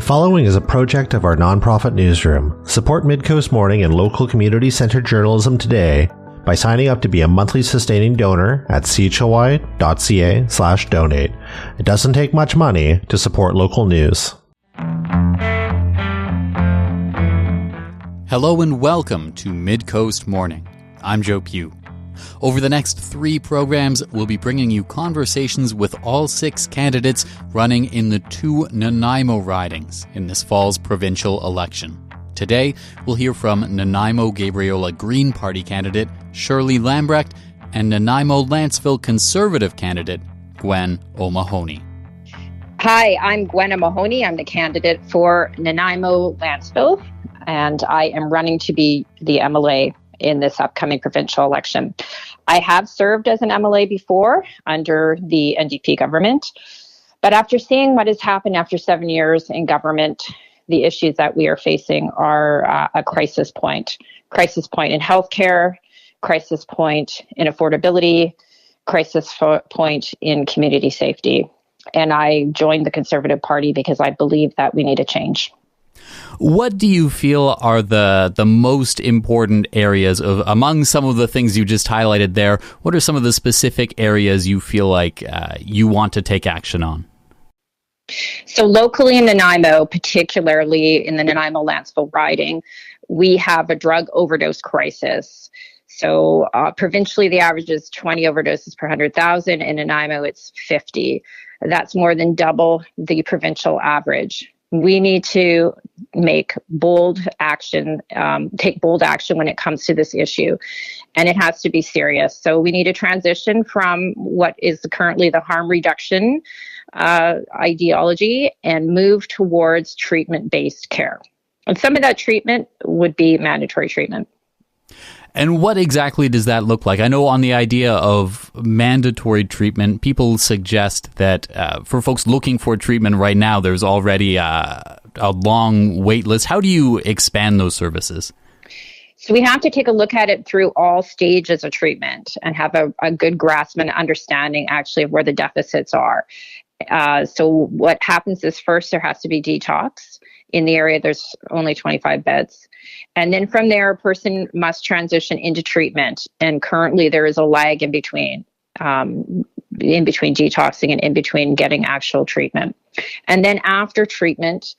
The following is a project of our nonprofit newsroom. Support Midcoast Morning and local community-centered journalism today by signing up to be a monthly sustaining donor at chly.ca/donate. It doesn't take much money to support local news. Hello and welcome to Midcoast Morning. I'm Joe Pugh. Over the next 3 programs, we'll be bringing you conversations with all 6 candidates running in the 2 Nanaimo ridings in this fall's provincial election. Today, we'll hear from Nanaimo-Gabriola Green Party candidate Shirley Lambrecht and Nanaimo-Lantzville Conservative candidate Gwen O'Mahony. Hi, I'm Gwen O'Mahony. I'm the candidate for Nanaimo-Lantzville, and I am running to be the MLA in this upcoming provincial election. I have served as an MLA before under the NDP government, but after seeing what has happened after 7 years in government, the issues that we are facing are a crisis point. Crisis point in healthcare, crisis point in affordability, crisis point in community safety. And I joined the Conservative Party because I believe that we need a change. What do you feel are the most important areas of, among some of the things you just highlighted there, what are some of the specific areas you feel like you want to take action on? So locally in Nanaimo, particularly in the Nanaimo-Lantzville riding, we have a drug overdose crisis. So provincially, the average is 20 overdoses per 100,000. In Nanaimo, it's 50. That's more than double the provincial average. We need to make bold action, take bold action when it comes to this issue, and it has to be serious. So we need to transition from what is currently the harm reduction ideology and move towards treatment-based care. And some of that treatment would be mandatory treatment. And what exactly does that look like? I know on the idea of mandatory treatment, people suggest that for folks looking for treatment right now, there's already a long wait list. How do you expand those services? So we have to take a look at it through all stages of treatment and have a good grasp and understanding actually of where the deficits are. So what happens is first there has to be detox. In the area, there's only 25 beds. And then from there, a person must transition into treatment. And currently there is a lag in between detoxing and in between getting actual treatment. And then after treatment,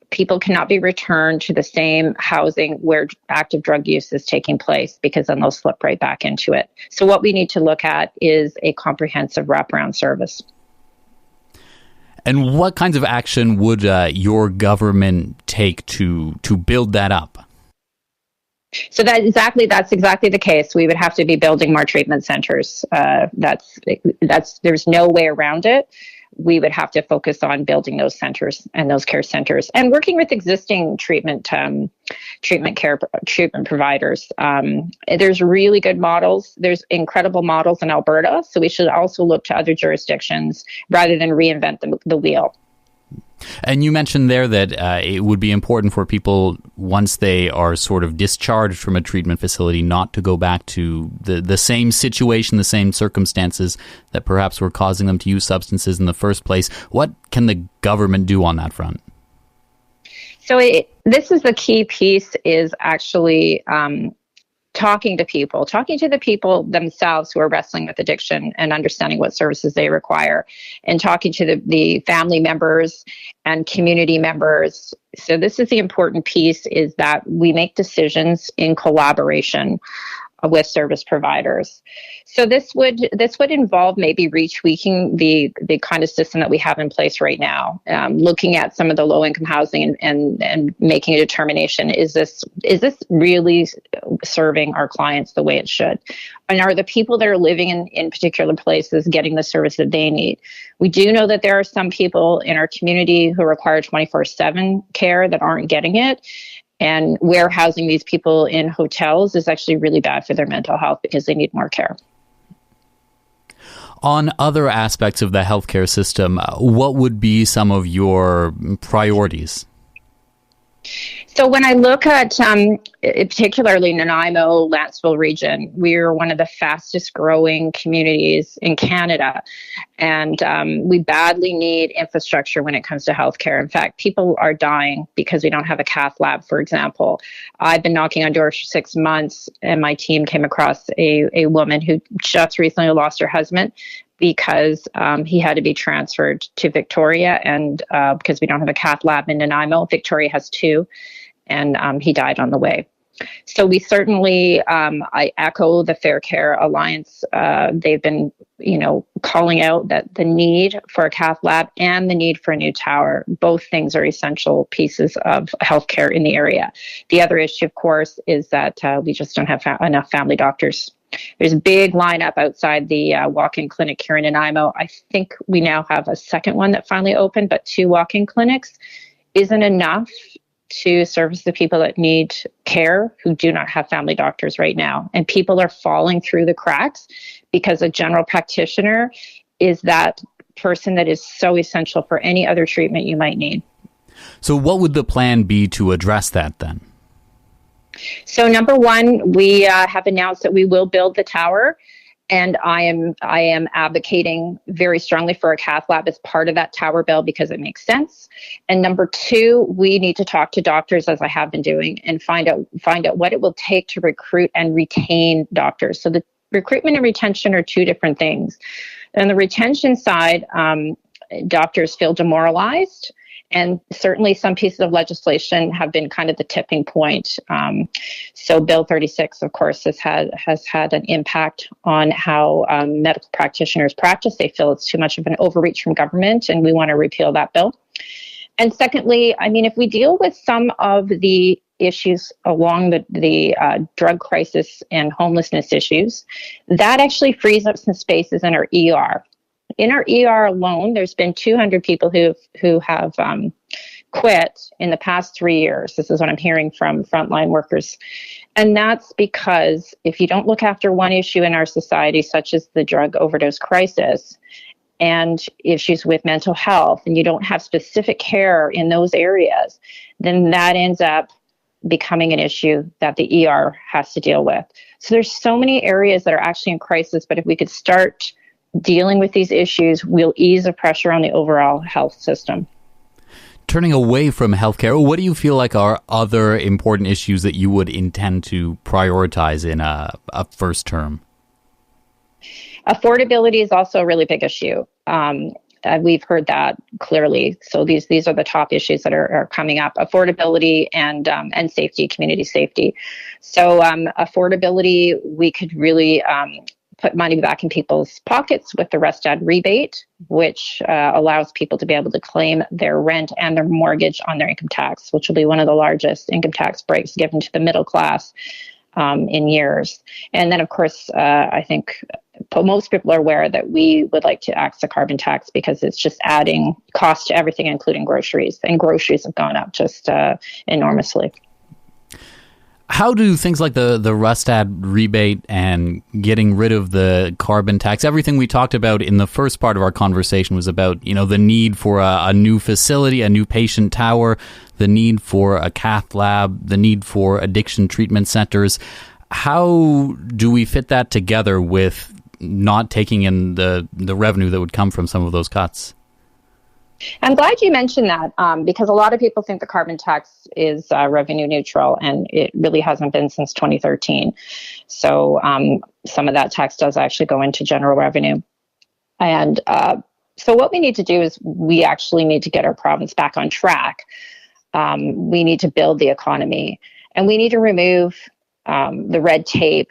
people cannot be returned to the same housing where active drug use is taking place, because then they'll slip right back into it. So what we need to look at is a comprehensive wraparound service. And what kinds of action would your government take to build that up? So that's exactly the case. We would have to be building more treatment centers. There's no way around it. We would have to focus on building those centers and those care centers and working with existing treatment providers. There's really good models. There's incredible models in Alberta. So we should also look to other jurisdictions rather than reinvent the wheel. And you mentioned there that it would be important for people, once they are sort of discharged from a treatment facility, not to go back to the same situation, the same circumstances that perhaps were causing them to use substances in the first place. What can the government do on that front? So this is the key piece, is actually talking to the people themselves who are wrestling with addiction and understanding what services they require, and talking to the family members and community members. So this is the important piece, is that we make decisions in collaboration with service providers. So this would involve maybe retweaking the kind of system that we have in place right now, looking at some of the low income housing and making a determination: is this really serving our clients the way it should? And are the people that are living in particular places getting the service that they need? We do know that there are some people in our community who require 24/7 care that aren't getting it. And warehousing these people in hotels is actually really bad for their mental health because they need more care. On other aspects of the healthcare system, what would be some of your priorities? So when I look at particularly Nanaimo-Lantzville region, we're one of the fastest growing communities in Canada. And we badly need infrastructure when it comes to healthcare. In fact, people are dying because we don't have a cath lab, for example. I've been knocking on doors for 6 months, and my team came across a woman who just recently lost her husband because he had to be transferred to Victoria, and because we don't have a cath lab in Nanaimo. Victoria has 2, and he died on the way. So we certainly, I echo the Fair Care Alliance. They've been, calling out that the need for a cath lab and the need for a new tower, both things are essential pieces of healthcare in the area. The other issue, of course, is that we just don't have enough family doctors. There's a big lineup outside the walk-in clinic here in Nanaimo. I think we now have a second one that finally opened, but 2 walk-in clinics isn't enough to service the people that need care who do not have family doctors right now. And people are falling through the cracks because a general practitioner is that person that is so essential for any other treatment you might need. So what would the plan be to address that then? So number one, we have announced that we will build the tower, and I am advocating very strongly for a cath lab as part of that tower bill because it makes sense. And number 2, we need to talk to doctors, as I have been doing, and find out what it will take to recruit and retain doctors. So the recruitment and retention are 2 different things. On the retention side, doctors feel demoralized. And certainly some pieces of legislation have been kind of the tipping point. So Bill 36, of course, has had an impact on how medical practitioners practice. They feel it's too much of an overreach from government, and we want to repeal that bill. And secondly, if we deal with some of the issues along the drug crisis and homelessness issues, that actually frees up some spaces in our ER. In our ER alone, there's been 200 people who have quit in the past 3 years. This is what I'm hearing from frontline workers. And that's because if you don't look after one issue in our society, such as the drug overdose crisis and issues with mental health, and you don't have specific care in those areas, then that ends up becoming an issue that the ER has to deal with. So there's so many areas that are actually in crisis, but if we could start dealing with these issues, we'll ease the pressure on the overall health system. Turning away from healthcare, what do you feel like are other important issues that you would intend to prioritize in a first term? Affordability is also a really big issue. We've heard that clearly. So these are the top issues that are coming up: affordability and safety, community safety. So affordability, we could really put money back in people's pockets with the Restad rebate, which allows people to be able to claim their rent and their mortgage on their income tax, which will be one of the largest income tax breaks given to the middle class in years. And then, of course, I think most people are aware that we would like to axe the carbon tax because it's just adding cost to everything, including groceries. And groceries have gone up just enormously. How do things like the Restad rebate and getting rid of the carbon tax, everything we talked about in the first part of our conversation was about, the need for a new facility, a new patient tower, the need for a cath lab, the need for addiction treatment centers. How do we fit that together with not taking in the revenue that would come from some of those cuts? I'm glad you mentioned that because a lot of people think the carbon tax is revenue neutral, and it really hasn't been since 2013. So some of that tax does actually go into general revenue. And so what we need to do is we actually need to get our province back on track. We need to build the economy, and we need to remove the red tape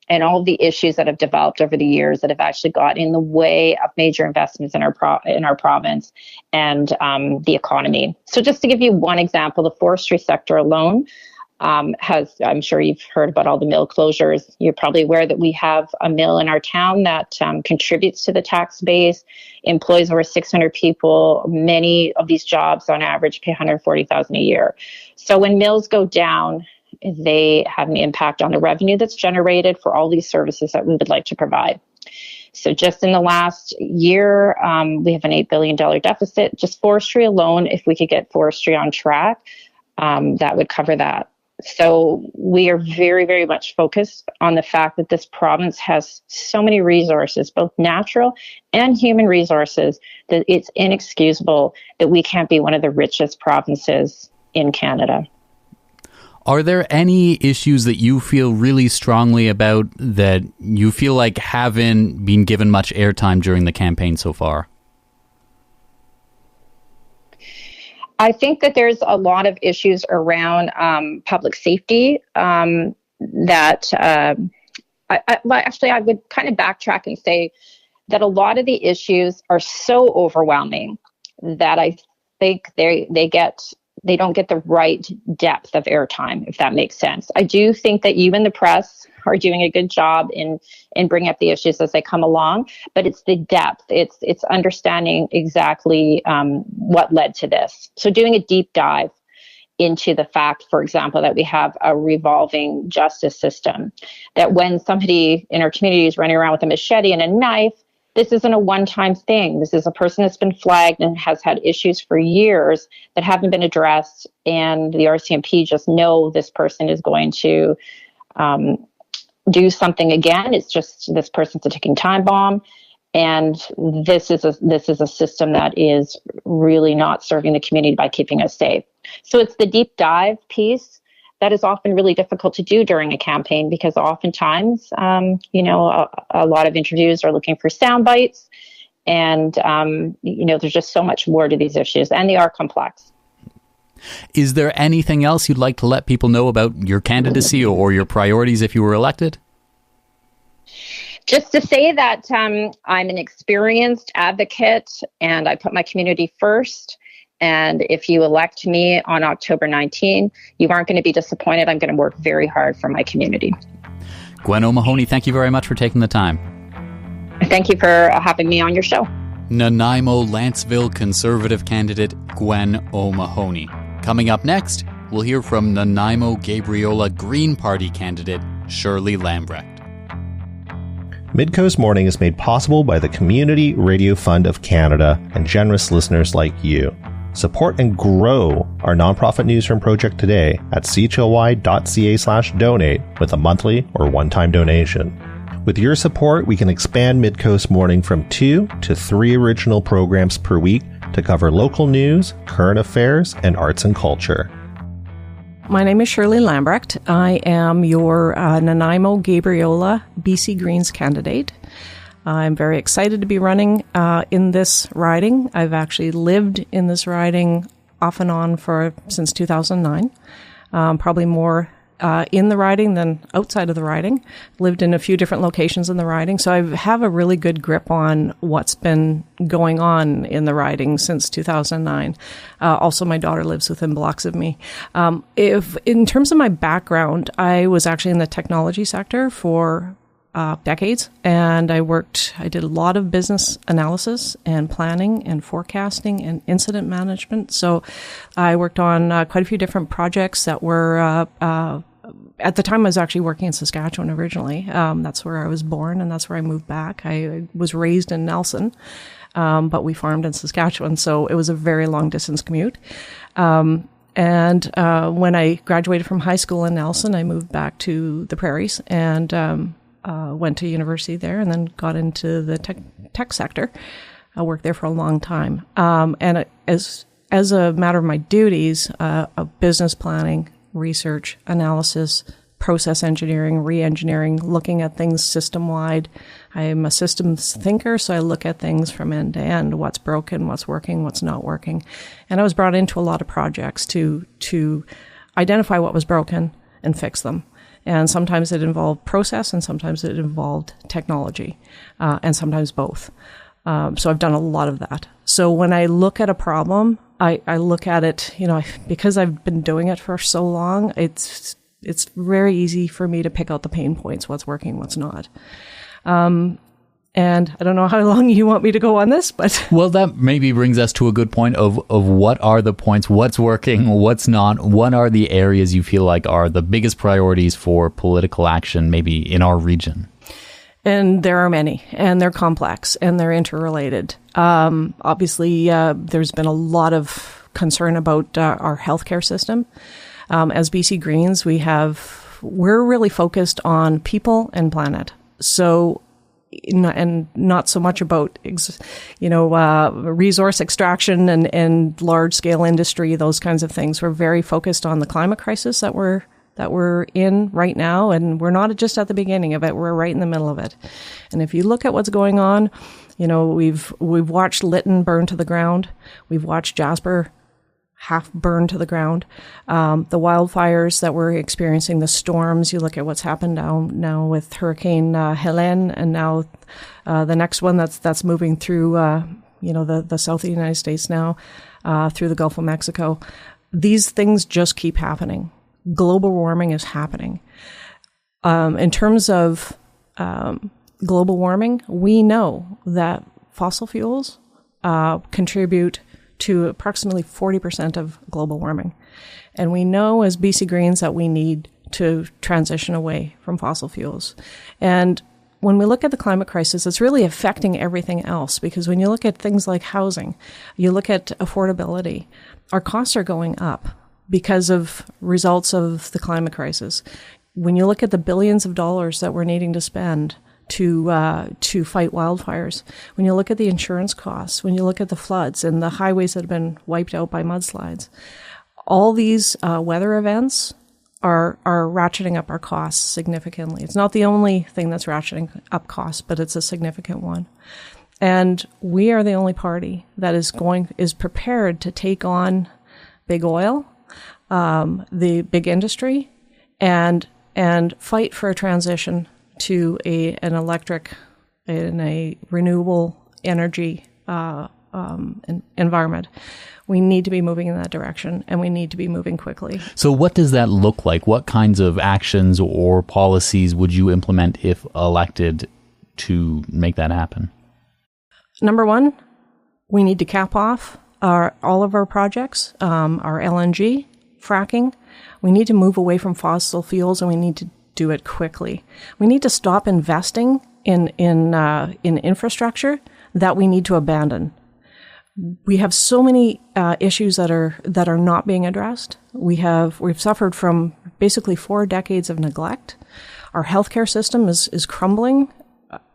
and all of the issues that have developed over the years that have actually got in the way of major investments in our province and the economy. So just to give you one example, the forestry sector alone has, I'm sure you've heard about all the mill closures. You're probably aware that we have a mill in our town that contributes to the tax base, employs over 600 people. Many of these jobs on average pay $140,000 a year. So when mills go down, they have an impact on the revenue that's generated for all these services that we would like to provide. So just in the last year, we have an $8 billion deficit. Just forestry alone, if we could get forestry on track, that would cover that. So we are very, very much focused on the fact that this province has so many resources, both natural and human resources, that it's inexcusable that we can't be one of the richest provinces in Canada. Are there any issues that you feel really strongly about that you feel like haven't been given much airtime during the campaign so far? I think that there's a lot of issues around public safety that I would kind of backtrack and say that a lot of the issues are so overwhelming that I think they don't get the right depth of airtime, if that makes sense. I do think that you and the press are doing a good job in bringing up the issues as they come along, but it's the depth. It's understanding exactly what led to this. So doing a deep dive into the fact, for example, that we have a revolving justice system, that when somebody in our community is running around with a machete and a knife, this isn't a one-time thing. This is a person that's been flagged and has had issues for years that haven't been addressed, and the RCMP just know this person is going to do something again. It's just this person's a ticking time bomb, and this is a system that is really not serving the community by keeping us safe. So it's the deep dive piece that is often really difficult to do during a campaign, because oftentimes, a lot of interviews are looking for sound bites, and there's just so much more to these issues, and they are complex. Is there anything else you'd like to let people know about your candidacy or your priorities if you were elected? Just to say that I'm an experienced advocate, and I put my community first. And if you elect me on October 19, you aren't going to be disappointed. I'm going to work very hard for my community. Gwen O'Mahony, thank you very much for taking the time. Thank you for having me on your show. Nanaimo-Lantzville Conservative candidate Gwen O'Mahony. Coming up next, we'll hear from Nanaimo-Gabriola Green Party candidate Shirley Lambrecht. Midcoast Morning is made possible by the Community Radio Fund of Canada and generous listeners like you. Support and grow our nonprofit newsroom project today at chly.ca/donate with a monthly or one-time donation. With your support, we can expand Midcoast Morning from 2 to 3 original programs per week to cover local news, current affairs, and arts and culture. My name is Shirley Lambrecht. I am your Nanaimo-Gabriola BC Greens candidate. I'm very excited to be running in this riding. I've actually lived in this riding off and on since 2009, probably more in the riding than outside of the riding. Lived in a few different locations in the riding, so I have a really good grip on what's been going on in the riding since 2009. Also, my daughter lives within blocks of me. If in terms of my background, I was actually in the technology sector for decades, and I did a lot of business analysis and planning and forecasting and incident management. So I worked on quite a few different projects that were at the time I was actually working in Saskatchewan originally. That's where I was born, and that's where I moved back. I was raised in Nelson, but we farmed in Saskatchewan, so it was a very long distance commute. And when I graduated from high school in Nelson, I moved back to the prairies and went to university there, and then got into the tech sector. I worked there for a long time. And as a matter of my duties, of business planning, research, analysis, process engineering, re-engineering, looking at things system-wide. I'm a systems thinker, so I look at things from end to end, what's broken, what's working, what's not working. And I was brought into a lot of projects to identify what was broken and fix them. And sometimes it involved process, and sometimes it involved technology, and sometimes both. So I've done a lot of that. So when I look at a problem, I look at it, because I've been doing it for so long, it's very easy for me to pick out the pain points, what's working, what's not. And I don't know how long you want me to go on this, but... Well, that maybe brings us to a good point of what are the points, what's working, what's not, what are the areas you feel like are the biggest priorities for political action, maybe in our region? And there are many, and they're complex, and they're interrelated. Obviously, there's been a lot of concern about our healthcare system. As BC Greens, we're really focused on people and planet. So, and not so much about, resource extraction and large scale industry, those kinds of things. We're very focused on the climate crisis that we're in right now, and we're not just at the beginning of it. We're right in the middle of it. And if you look at what's going on, we've watched Lytton burn to the ground. We've watched Jasper half burned to the ground. The wildfires that we're experiencing, the storms, you look at what's happened now with Hurricane Helene, and now the next one that's moving through, the south of the United States now, through the Gulf of Mexico. These things just keep happening. Global warming is happening. In terms of global warming, we know that fossil fuels contribute to approximately 40% of global warming. And we know as BC Greens that we need to transition away from fossil fuels. And when we look at the climate crisis, it's really affecting everything else, because when you look at things like housing, you look at affordability, our costs are going up because of results of the climate crisis. When you look at the billions of dollars that we're needing to spend to fight wildfires, when you look at the insurance costs, when you look at the floods and the highways that have been wiped out by mudslides, all these weather events are ratcheting up our costs significantly. It's not the only thing that's ratcheting up costs, but it's a significant one. And we are the only party that is prepared to take on big oil, the big industry, and fight for a transition to an electric and a renewable energy environment. We need to be moving in that direction, and we need to be moving quickly. So what does that look like? What kinds of actions or policies would you implement if elected to make that happen? Number one, we need to cap off all of our projects, our LNG, fracking. We need to move away from fossil fuels, and we need to do it quickly. We need to stop investing in infrastructure that we need to abandon. We have so many issues that are not being addressed. We've suffered from basically 4 decades of neglect. Our healthcare system is crumbling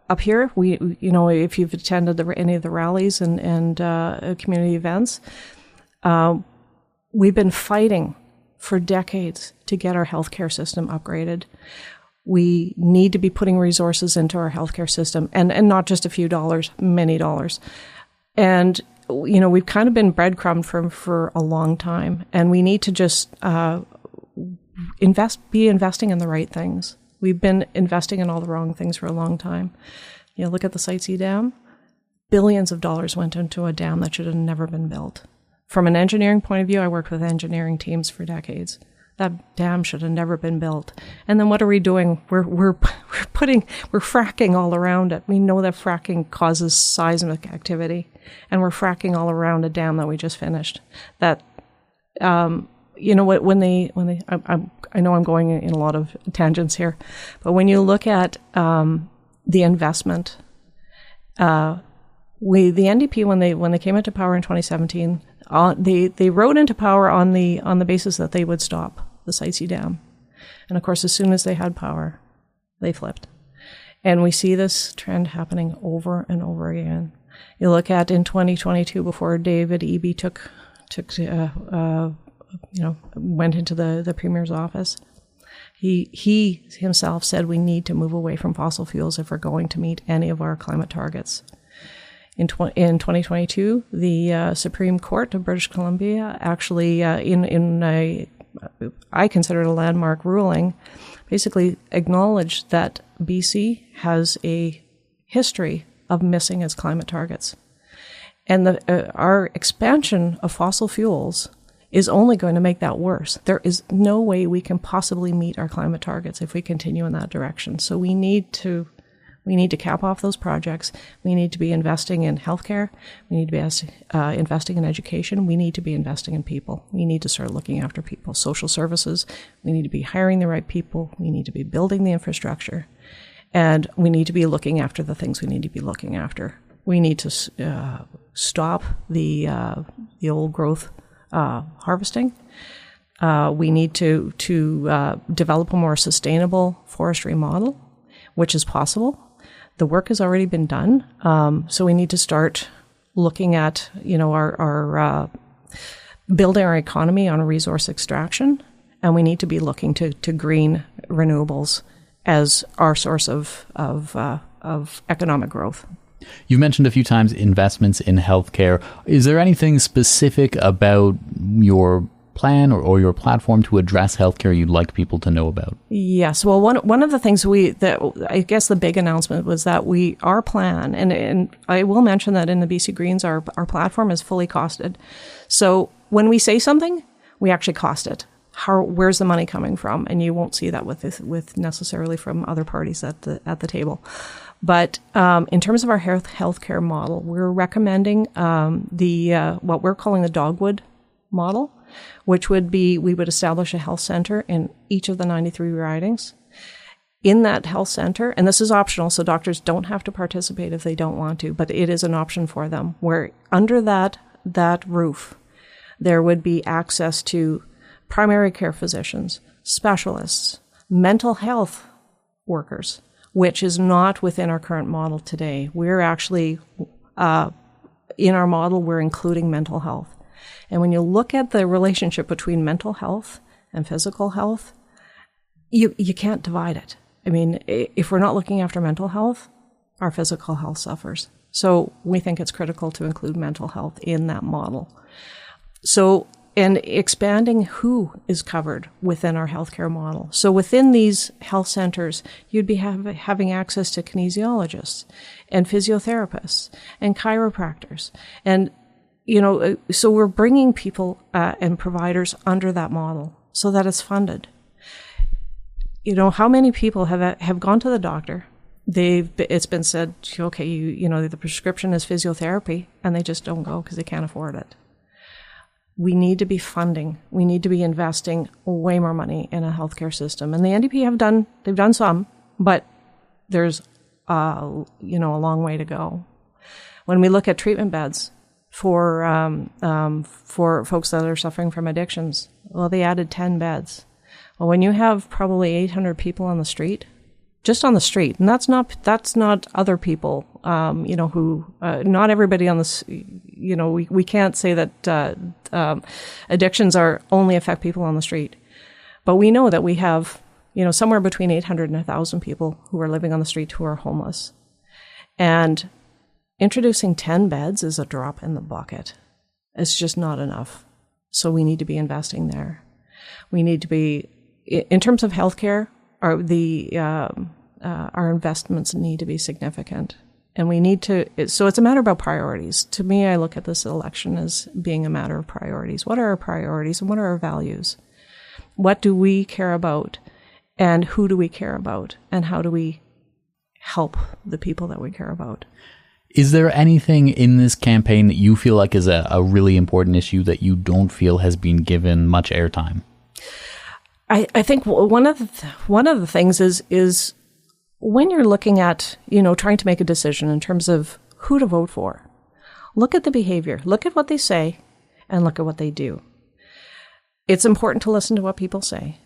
up here. If you've attended any of the rallies and community events, we've been fighting for decades to get our healthcare system upgraded. We need to be putting resources into our healthcare system, and not just a few dollars, many dollars. And we've kind of been breadcrumbed for a long time, and we need to just be investing in the right things. We've been investing in all the wrong things for a long time. Look at the Site C Dam. Billions of dollars went into a dam that should have never been built. From an engineering point of view, I worked with engineering teams for decades. That dam should have never been built. And then what are we doing? We're fracking all around it. We know that fracking causes seismic activity, and we're fracking all around a dam that we just finished. That, I know I'm going in a lot of tangents here, but when you look at the investment, the NDP when they came into power in 2017. They rode into power on the basis that they would stop the Site C Dam. And of course, as soon as they had power, they flipped. And we see this trend happening over and over again. You look at in 2022, before David Eby went into the Premier's office, he himself said we need to move away from fossil fuels if we're going to meet any of our climate targets. In 2022, the Supreme Court of British Columbia actually, I consider it a landmark ruling, basically acknowledged that BC has a history of missing its climate targets. And our expansion of fossil fuels is only going to make that worse. There is no way we can possibly meet our climate targets if we continue in that direction. So we need to cap off those projects. We need to be investing in healthcare. We need to be investing in education. We need to be investing in people. We need to start looking after people. Social services. We need to be hiring the right people. We need to be building the infrastructure. And we need to be looking after the things we need to be looking after. We need to stop the old growth harvesting. We need to develop a more sustainable forestry model, which is possible. The work has already been done, so we need to start looking at our building our economy on resource extraction, and we need to be looking to green renewables as our source of economic growth. You mentioned a few times investments in healthcare. Is there anything specific about your plan or your platform to address healthcare you'd like people to know about? Yes. Well, one of the things that I guess the big announcement was that our plan, and I will mention that in the BC Greens, our platform is fully costed. So when we say something, we actually cost it. Where's the money coming from? And you won't see that with necessarily from other parties at the table. But in terms of our healthcare model, we're recommending what we're calling the dogwood model, which would be we would establish a health center in each of the 93 ridings. In that health center, and this is optional, so doctors don't have to participate if they don't want to, but it is an option for them, where under that roof, there would be access to primary care physicians, specialists, mental health workers, which is not within our current model today. We're actually, in our model, we're including mental health. And when you look at the relationship between mental health and physical health, you can't divide it. I mean, if we're not looking after mental health, our physical health suffers. So we think it's critical to include mental health in that model. So, and expanding who is covered within our healthcare model. So within these health centers, you'd be having access to kinesiologists and physiotherapists and chiropractors. And, so we're bringing people and providers under that model so that it's funded. How many people have gone to the doctor? It's been said, okay, the prescription is physiotherapy, and they just don't go because they can't afford it. We need to be funding. We need to be investing way more money in a healthcare system. And the NDP they've done some, but there's, a long way to go. When we look at treatment beds for folks that are suffering from addictions, well, they added 10 beds. Well, when you have probably 800 people on the street, just on the street, and that's not other people, who, not everybody on this, we can't say that addictions only affect people on the street. But we know that we have, somewhere between 800 and 1,000 people who are living on the street who are homeless. And introducing 10 beds is a drop in the bucket. It's just not enough. So we need to be investing there. We need to be, in terms of healthcare, our investments need to be significant. And we need to, so it's a matter about priorities. To me, I look at this election as being a matter of priorities. What are our priorities and what are our values? What do we care about? And who do we care about? And how do we help the people that we care about? Is there anything in this campaign that you feel like is a really important issue that you don't feel has been given much airtime? I think one of the things is when you're looking at, trying to make a decision in terms of who to vote for, look at the behavior, look at what they say, and look at what they do. It's important to listen to what people say,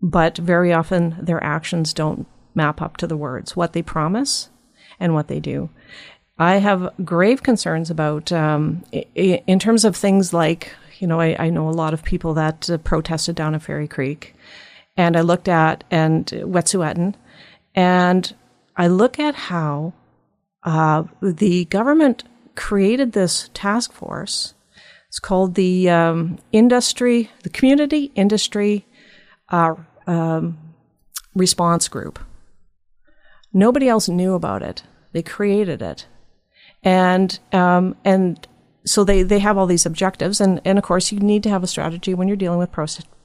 but very often their actions don't map up to the words, what they promise and what they do. I have grave concerns about, in terms of things like, I know a lot of people that protested down at Fairy Creek, and I looked at, and Wet'suwet'en, and I look at how the government created this task force. It's called the Community Industry Response Group. Nobody else knew about it. They created it. And so they have all these objectives, and of course you need to have a strategy when you're dealing with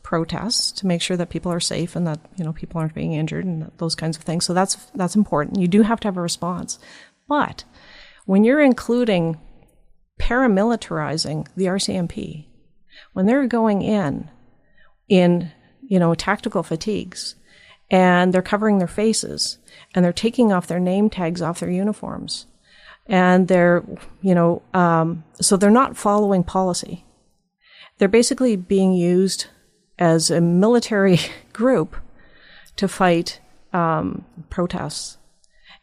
protests to make sure that people are safe and that people aren't being injured and those kinds of things. So that's important. You do have to have a response. But when you're including paramilitarizing the RCMP, when they're going in tactical fatigues, and they're covering their faces, and they're taking off their name tags off their uniforms, and they're, so they're not following policy. They're basically being used as a military group to fight protests.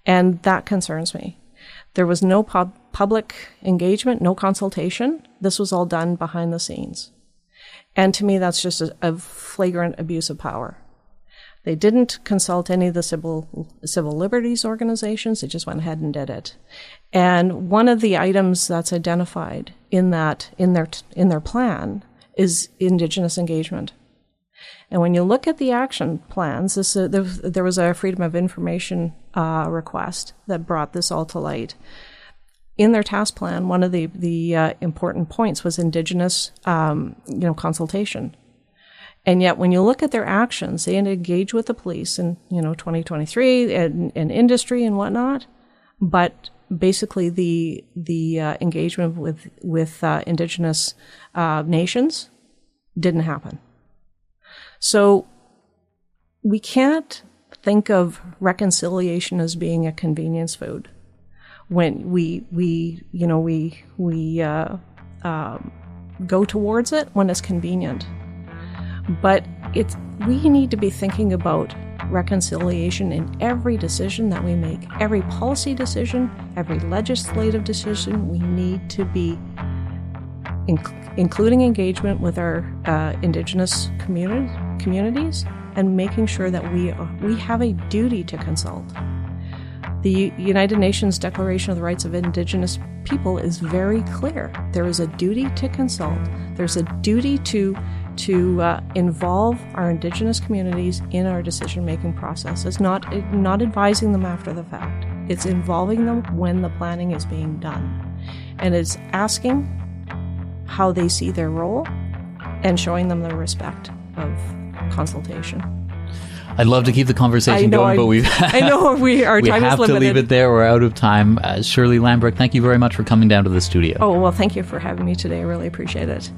And that concerns me. There was no public engagement, no consultation. This was all done behind the scenes. And to me, that's just a flagrant abuse of power. They didn't consult any of the civil liberties organizations. They just went ahead and did it. And one of the items that's identified in their plan is Indigenous engagement. And when you look at the action plans, there was a Freedom of Information request that brought this all to light. In their task plan, one of the important points was Indigenous, consultation. And yet, when you look at their actions, they engage with the police in 2023 and industry and whatnot. But basically, the engagement with Indigenous nations didn't happen. So we can't think of reconciliation as being a convenience food when we go towards it when it's convenient. But we need to be thinking about reconciliation in every decision that we make, every policy decision, every legislative decision. We need to be including engagement with our Indigenous communities and making sure that we have a duty to consult. The United Nations Declaration of the Rights of Indigenous People is very clear. There is a duty to consult. There's a duty to involve our Indigenous communities in our decision-making process. It's not advising them after the fact. It's involving them when the planning is being done. And it's asking how they see their role and showing them the respect of consultation. I'd love to keep the conversation going, but our time is limited. We have to leave it there. We're out of time. Shirley Lambrecht, thank you very much for coming down to the studio. Oh, well, thank you for having me today. I really appreciate it.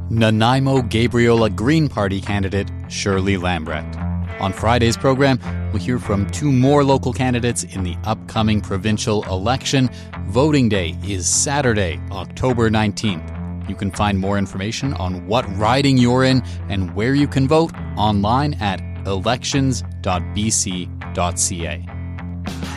Nanaimo-Gabriola Green Party candidate Shirley Lambrecht. On Friday's program, we'll hear from 2 more local candidates in the upcoming provincial election. Voting day is Saturday, October 19th. You can find more information on what riding you're in and where you can vote online at elections.bc.ca.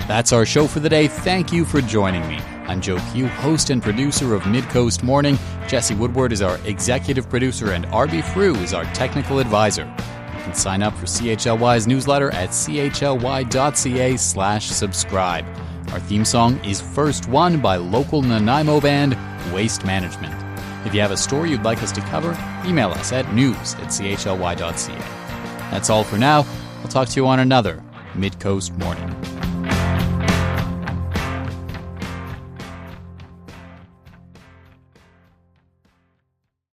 That's our show for the day. Thank you for joining me. I'm Joe Pugh, host and producer of Midcoast Morning. Jesse Woodward is our executive producer, and Arby Frew is our technical advisor. You can sign up for CHLY's newsletter at chly.ca/subscribe. Our theme song is First One by local Nanaimo band Waste Management. If you have a story you'd like us to cover, email us at news@chly.ca. That's all for now. I'll talk to you on another Midcoast Morning.